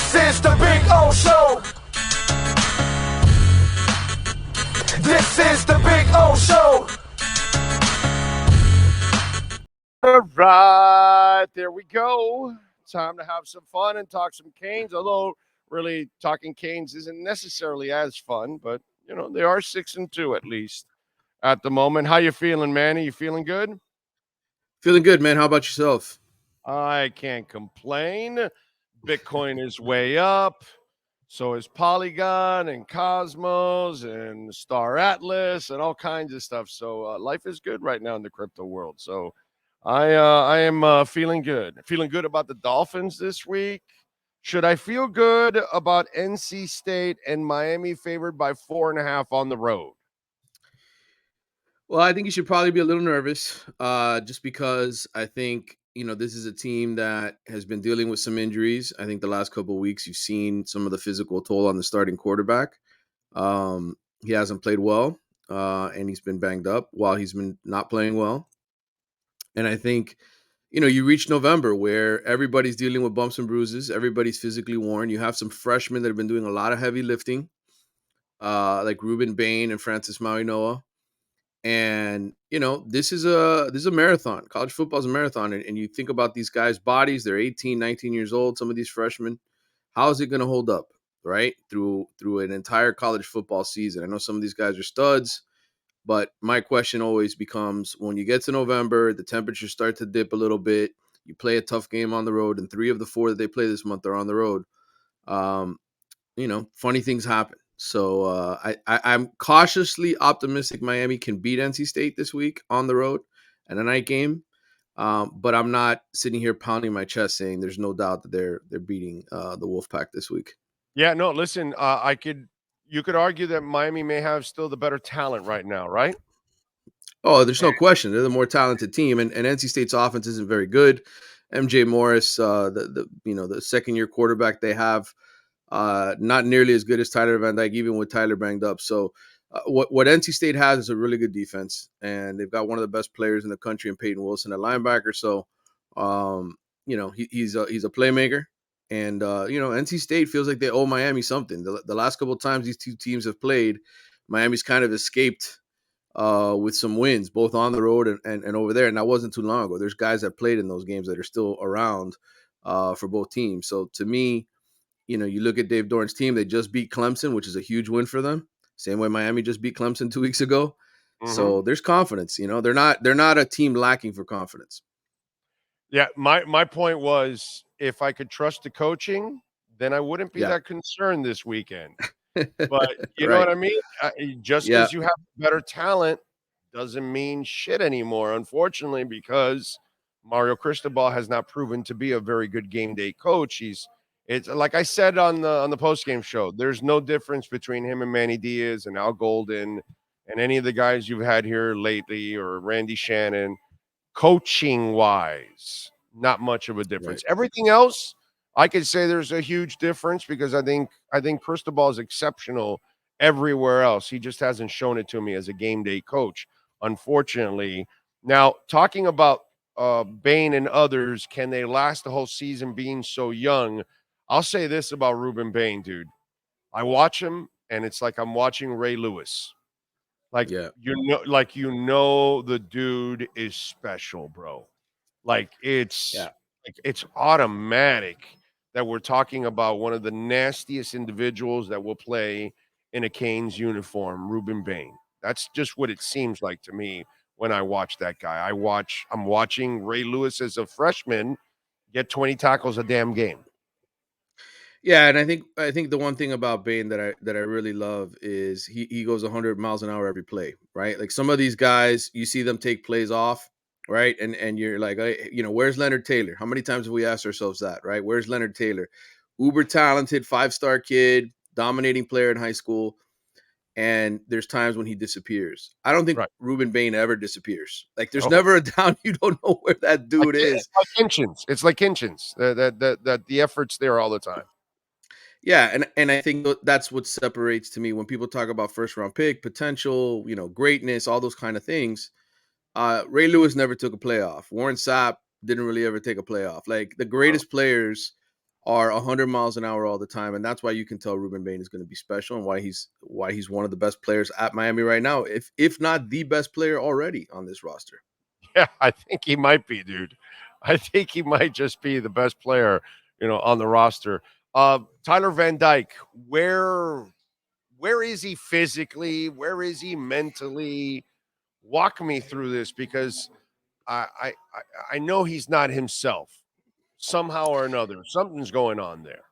This is the Big O Show. This is the Big O Show. All right, there we go. Time to have some fun and talk some Canes. Although, really, talking Canes isn't necessarily as fun, but you know they are 6-2 at least at the moment. How you feeling, Manny? You feeling good? Feeling good, man. How about yourself? I can't complain. Bitcoin is way up. So is Polygon and Cosmos and Star Atlas and all kinds of stuff. So life is good right now in the crypto world. So I am feeling good. Feeling good about the Dolphins this week. Should I feel good about NC State and Miami favored by 4.5 on the road? Well, I think you should probably be a little nervous, just because I think this is a team that has been dealing with some injuries. I think the last couple of weeks you've seen some of the physical toll on the starting quarterback. He hasn't played well, and he's been banged up while he's been not playing well. And I think you reach November where everybody's dealing with bumps and bruises. Everybody's physically worn. You have some freshmen that have been doing a lot of heavy lifting, like Ruben Bane and Francis Mauinoa. And this is a marathon. College football is a marathon, and you think about these guys' bodies. They're 18, 19 years old. Some of these freshmen, how is it going to hold up, right, through an entire college football season? I know some of these guys are studs, but my question always becomes, when you get to November, the temperatures start to dip a little bit. You play a tough game on the road, and 3 of the 4 that they play this month are on the road. Funny things happen. So I'm cautiously optimistic Miami can beat NC State this week on the road in a night game. But I'm not sitting here pounding my chest saying there's no doubt that they're beating the Wolfpack this week. Yeah, no, listen, you could argue that Miami may have still the better talent right now, right? Oh, there's no question. They're the more talented team, and NC State's offense isn't very good. MJ Morris, the second year quarterback they have, not nearly as good as Tyler Van Dyke, even with Tyler banged up. So what NC State has is a really good defense, and they've got one of the best players in the country in Peyton Wilson at linebacker. So, he's a playmaker. And, NC State feels like they owe Miami something. The last couple of times these two teams have played, Miami's kind of escaped with some wins, both on the road and over there. And that wasn't too long ago. There's guys that played in those games that are still around for both teams. So to me, you look at Dave Doran's team, they just beat Clemson, which is a huge win for them. Same way Miami just beat Clemson 2 weeks ago. Mm-hmm. So there's confidence. They're not a team lacking for confidence. Yeah, my point was, if I could trust the coaching, then I wouldn't be that concerned this weekend. But you know what I mean? Just because you have better talent doesn't mean shit anymore, unfortunately, because Mario Cristobal has not proven to be a very good game day coach. It's like I said on the post-game show, there's no difference between him and Manny Diaz and Al Golden and any of the guys you've had here lately, or Randy Shannon. Coaching wise, not much of a difference. Right. Everything else, I could say there's a huge difference, because I think Cristobal is exceptional everywhere else. He just hasn't shown it to me as a game day coach, unfortunately. Now, talking about Bane and others, can they last the whole season being so young? I'll say this about Ruben Bane, dude. I watch him, and it's like I'm watching Ray Lewis. The dude is special, bro. It's automatic that we're talking about one of the nastiest individuals that will play in a Canes uniform, Ruben Bane. That's just what it seems like to me when I watch that guy. I'm watching Ray Lewis as a freshman get 20 tackles a damn game. Yeah, and I think the one thing about Bane that I really love is he goes 100 miles an hour every play, right? Like some of these guys, you see them take plays off, right? And you're like, where's Leonard Taylor? How many times have we asked ourselves that, right? Where's Leonard Taylor? Uber talented, 5-star kid, dominating player in high school, and there's times when he disappears. I don't think Ruben Bane ever disappears. Like there's never a down you don't know where that dude is. It's like Hinchins. That the effort's there all the time. Yeah, and I think that's what separates, to me, when people talk about first round pick potential, greatness, all those kind of things. Ray Lewis never took a playoff. Warren Sapp didn't really ever take a playoff. Like the greatest players are 100 miles an hour all the time, and that's why you can tell Ruben Bane is going to be special and why he's one of the best players at Miami right now, if not the best player already on this roster. Yeah, I think he might be, dude. I think he might just be the best player, on the roster. Tyler Van Dyke, where is he physically? Where is he mentally? Walk me through this because I know he's not himself somehow or another. Something's going on there.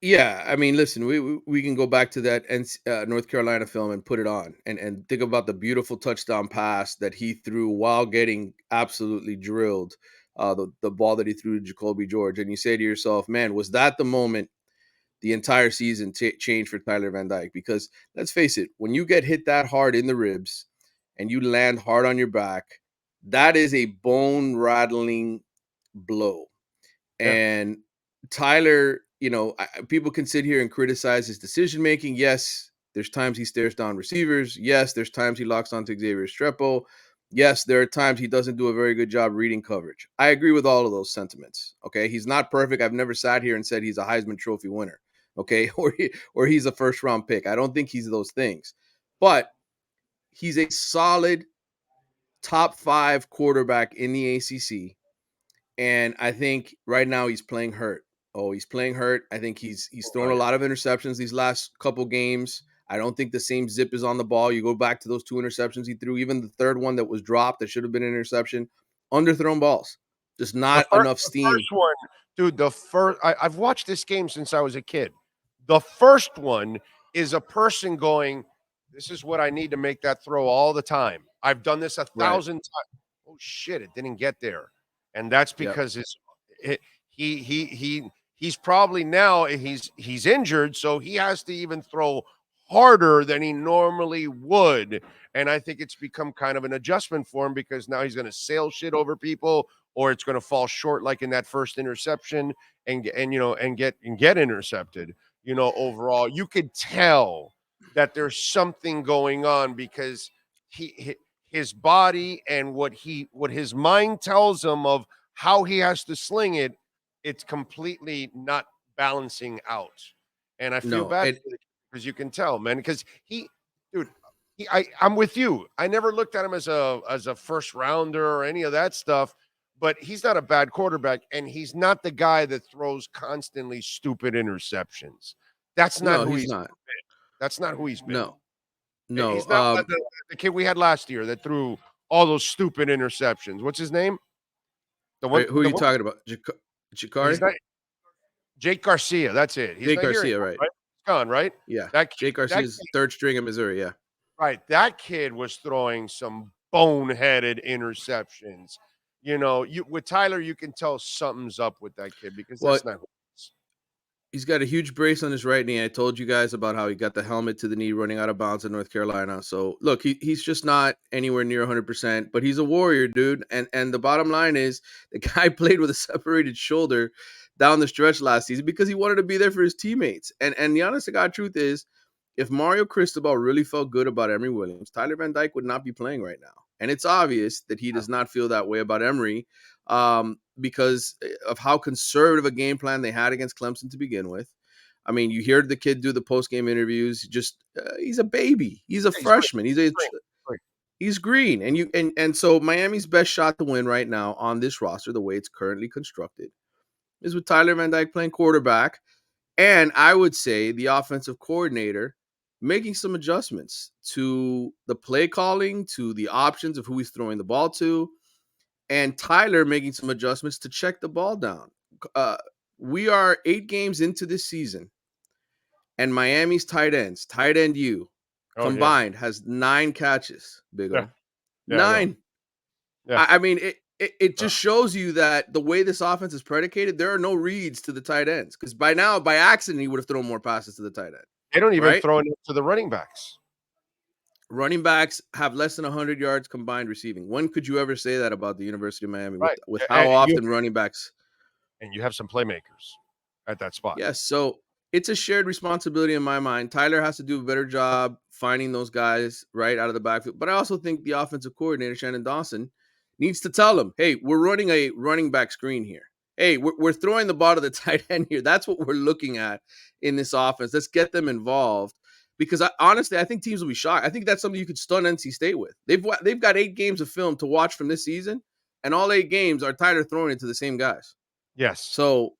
Yeah, I mean, listen, we can go back to that North Carolina film and put it on and think about the beautiful touchdown pass that he threw while getting absolutely drilled. The ball that he threw to Jacoby George, and you say to yourself, "Man, was that the moment the entire season changed for Tyler Van Dyke?" Because let's face it, when you get hit that hard in the ribs and you land hard on your back, that is a bone rattling blow. Yeah. And Tyler, people can sit here and criticize his decision making. Yes, there's times he stares down receivers. Yes, there's times he locks onto Xavier Strepo. Yes, there are times he doesn't do a very good job reading coverage. I agree with all of those sentiments. Okay, he's not perfect. I've never sat here and said he's a Heisman Trophy winner. Okay, or he's a first round pick. I don't think he's those things, but he's a solid top 5 quarterback in the ACC. And I think right now he's playing hurt. Oh, he's playing hurt. I think he's thrown a lot of interceptions these last couple games. I don't think the same zip is on the ball. You go back to those 2 interceptions he threw, even the third one that was dropped that should have been an interception, underthrown balls. Just not enough steam. The first one, dude, I've watched this game since I was a kid. The first one is a person going, this is what I need to make that throw all the time. I've done this 1,000 times. Oh shit, it didn't get there. And that's because he's probably now he's injured, so he has to even throw harder than he normally would. And I think it's become kind of an adjustment for him because now he's going to sail shit over people, or it's going to fall short like in that first interception and get intercepted. Overall, you could tell that there's something going on because his body and what his mind tells him of how he has to sling it, it's completely not balancing out. And I feel bad because you can tell, man, because I'm with you. I never looked at him as a first rounder or any of that stuff, but he's not a bad quarterback, and he's not the guy that throws constantly stupid interceptions. That's not who he's not. Been. That's not who he's been. No. He's not the kid we had last year that threw all those stupid interceptions. What's his name? Who are you talking about? Jakari? Jake Garcia. That's it. He's Jake not Garcia, here, right? He's gone, right? Yeah. Jake Garcia's third string in Missouri, yeah. Right. That kid was throwing some boneheaded interceptions. With Tyler, you can tell something's up with that kid because that's not who he is. He's got a huge brace on his right knee. I told you guys about how he got the helmet to the knee running out of bounds in North Carolina. So, look, he's just not anywhere near 100%, but he's a warrior, dude. And the bottom line is the guy played with a separated shoulder down the stretch last season because he wanted to be there for his teammates. And the honest to God truth is, if Mario Cristobal really felt good about Emory Williams, Tyler Van Dyke would not be playing right now. And it's obvious that he does not feel that way about Emory because of how conservative a game plan they had against Clemson to begin with. I mean, you hear the kid do the post-game interviews. He's a baby. He's a freshman. He's green. And so Miami's best shot to win right now on this roster, the way it's currently constructed, is with Tyler Van Dyke playing quarterback. And I would say the offensive coordinator making some adjustments to the play calling, to the options of who he's throwing the ball to, and Tyler making some adjustments to check the ball down. We are 8 games into this season, and Miami's tight end combined has 9 catches, Big O. 9. Yeah. I mean, it just shows you that the way this offense is predicated, there are no reads to the tight ends. Because by now, by accident, he would have thrown more passes to the tight end. They don't even throw it to the running backs. Running backs have less than 100 yards combined receiving. When could you ever say that about the University of Miami with how often running backs? And you have some playmakers at that spot. Yes, so it's a shared responsibility in my mind. Tyler has to do a better job finding those guys right out of the backfield. But I also think the offensive coordinator, Shannon Dawson, needs to tell them, hey, we're running a running back screen here. hey, we're throwing the ball to the tight end here. That's what we're looking at in this offense. Let's get them involved. Because honestly, I think teams will be shocked. I think that's something you could stun NC State with. They've got 8 games of film to watch from this season, and all 8 games are Tyler throwing it to the same guys. Yes. So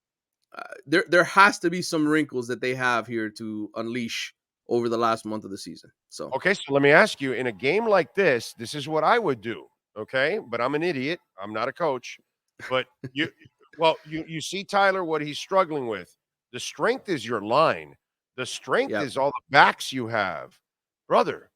there has to be some wrinkles that they have here to unleash over the last month of the season. So Okay, so let me ask you, in a game like this is what I would do. Okay, but I'm an idiot. I'm not a coach. But you see Tyler, what he's struggling with. The strength is your line. The strength yeah, is all the backs you have, brother.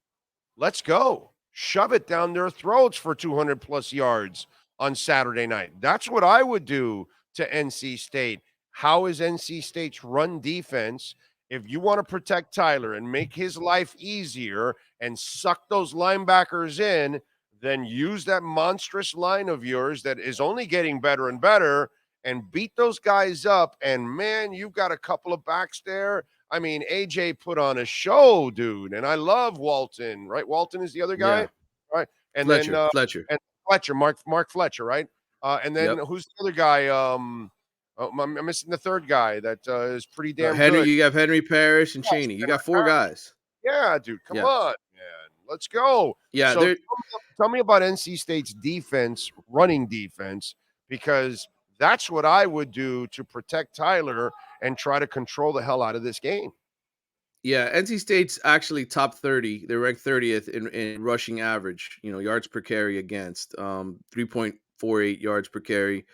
Let's go. Shove it down their throats for 200 plus yards on Saturday night. That's what I would do to NC State. How is NC State's run defense? If you want to protect Tyler and make his life easier and suck those linebackers in, then use that monstrous line of yours that is only getting better and better and beat those guys up. And man, you've got a couple of backs there. I mean, AJ put on a show, dude, and I love Walton, right? Walton is the other guy, yeah. right? And Fletcher, then Fletcher. and Fletcher, Mark Fletcher, right? And then Yep. who's the other guy? I'm missing the third guy that is pretty damn Henry, good. you have Henry Parrish and Yes, Cheney. You Henry got 4 Parrish. guys. Yeah, dude, come Yeah. on, man. Let's go. Yeah, So tell me about NC State's defense, running defense, because that's what I would do to protect Tyler and try to control the hell out of this game. yeah. NC State's actually top 30. They're ranked 30th in rushing average, yards per carry against, 3.48 yards per carry.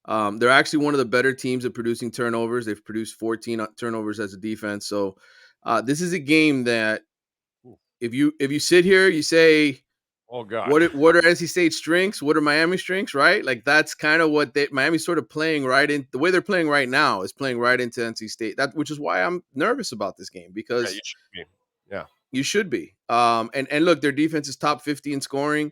They're actually one of the better teams at producing turnovers. They've produced 14 turnovers as a defense. So this is a game that if you sit here, you say, Oh God, what are NC State's strengths? What are Miami's strengths? Right? Like that's kind of what Miami's sort of playing right in. The way they're playing right now is playing right into NC State. Which is why I'm nervous about this game, yeah, because you should be. Yeah, you should be. And look, their defense is top 50 in scoring,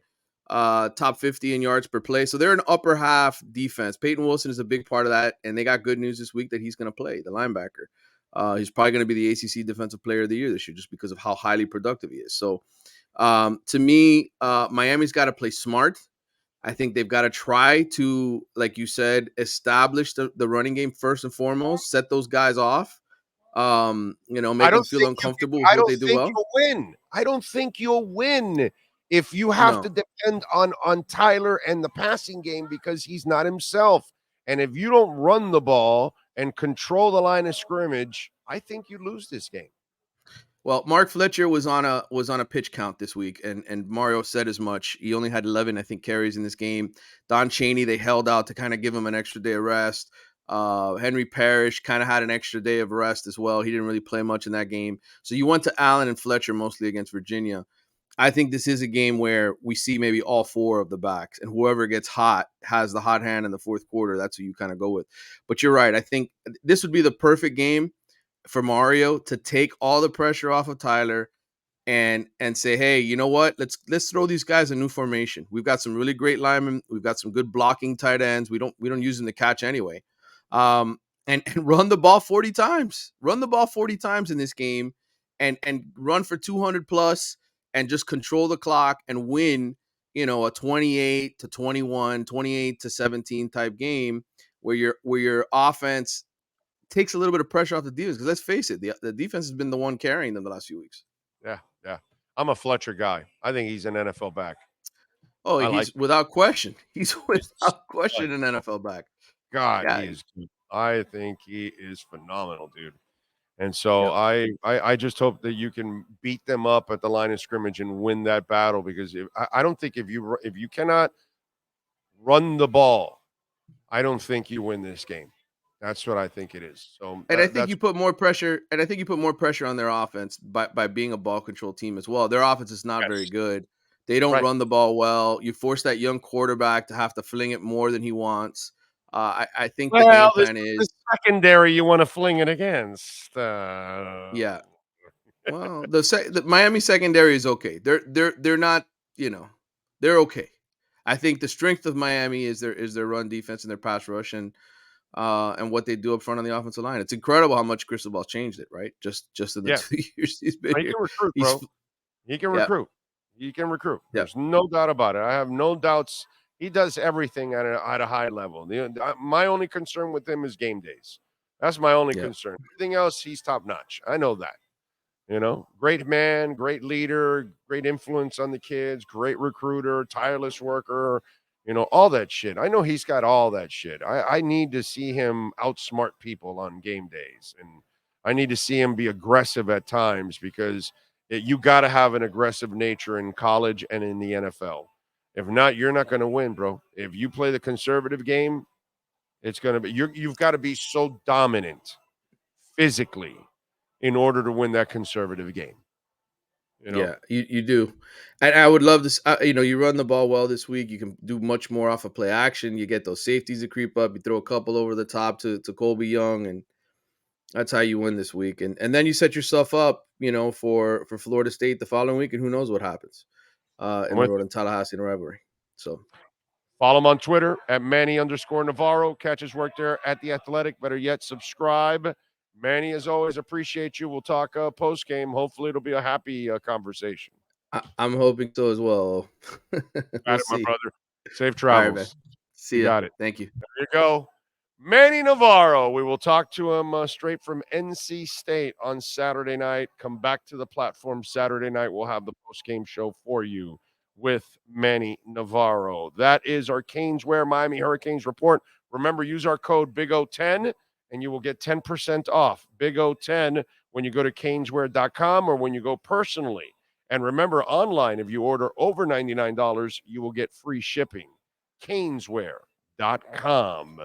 top 50 in yards per play. So they're an upper half defense. Peyton Wilson is a big part of that, and they got good news this week that he's going to play the linebacker. He's probably going to be the ACC Defensive Player of the Year this year, just because of how highly productive he is. So, to me, Miami's got to play smart. I think they've got to try to, like you said, establish the running game first and foremost, set those guys off. Make them feel uncomfortable with I what don't they do think well. you'll win. I don't think you'll win if you have to No. depend on Tyler and the passing game because he's not himself. And if you don't run the ball and control the line of scrimmage, I think you lose this game. Well, Mark Fletcher was on a pitch count this week, and Mario said as much. He only had 11, I think, carries in this game. Don Cheney, they held out to kind of give him an extra day of rest. Henry Parrish kind of had an extra day of rest as well. He didn't really play much in that game. So you went to Allen and Fletcher mostly against Virginia. I think this is a game where we see maybe all 4 of the backs, and whoever gets hot has the hot hand in the fourth quarter. That's who you kind of go with. But you're right. I think this would be the perfect game for Mario to take all the pressure off of Tyler and say, hey, you know what? Let's throw these guys a new formation. We've got some really great linemen. We've got some good blocking tight ends. We don't use them to catch anyway. And run the ball 40 times. Run the ball 40 times in this game and run for 200 plus and just control the clock and win, a 28-21, 28-17 type game where your offense takes a little bit of pressure off the defense, because let's face it, the defense has been the one carrying them the last few weeks. Yeah. I'm a Fletcher guy. I think he's an NFL back. Oh, he's without question. He's without question an NFL back. God, Yeah. he is good. I think he is phenomenal, dude. And so I just hope that you can beat them up at the line of scrimmage and win that battle, because I don't think if you cannot run the ball, I don't think you win this game. That's what I think it is. So, and I think you put more pressure. And I think you put more pressure on their offense by being a ball control team as well. Their offense is not very good. They don't run the ball well. You force that young quarterback to have to fling it more than he wants. I think the game plan is the secondary you want to fling it against. Yeah. Well, the Miami secondary is okay. They're not, they're okay. I think the strength of Miami is their run defense and their pass rush and what they do up front on the offensive line. It's incredible how much Cristobal's changed it, right? Just in the 2 years he's been here. He can recruit, bro. He can recruit. He can recruit. There's no doubt about it. I have no doubts He does everything at a high level. My only concern with him is game days. That's my only concern. Everything else, he's top notch. I know that. Great man, great leader, great influence on the kids, great recruiter, tireless worker, all that shit. I know he's got all that shit. I need to see him outsmart people on game days. And I need to see him be aggressive at times because you got to have an aggressive nature in college and in the NFL. If not, you're not going to win, bro. If you play the conservative game, it's going to be you've got to be so dominant physically in order to win that conservative game. Yeah, you do. And I would love this. You run the ball well this week. You can do much more off of play action. You get those safeties to creep up. You throw a couple over the top to Colby Young, and that's how you win this week. And then you set yourself up, for Florida State the following week, and who knows what happens in the road in Tallahassee in the rivalry. So follow him on Twitter at Manny_Navarro. Catch his work there at The Athletic. Better yet, subscribe. Manny, as always, appreciate you. We'll talk post game. Hopefully, it'll be a happy conversation. I'm hoping so as well. Got it, my brother. Safe All right, travels. man. See you. Got it. Thank you. There you go. Manny Navarro. We will talk to him straight from NC State on Saturday night. Come back to the platform Saturday night. We'll have the post-game show for you with Manny Navarro. That is our Caneswear Miami Hurricanes report. Remember, use our code BIGO10 and you will get 10% off. BIGO10 when you go to caneswear.com or when you go personally. And remember, online, if you order over $99, you will get free shipping. Caneswear.com.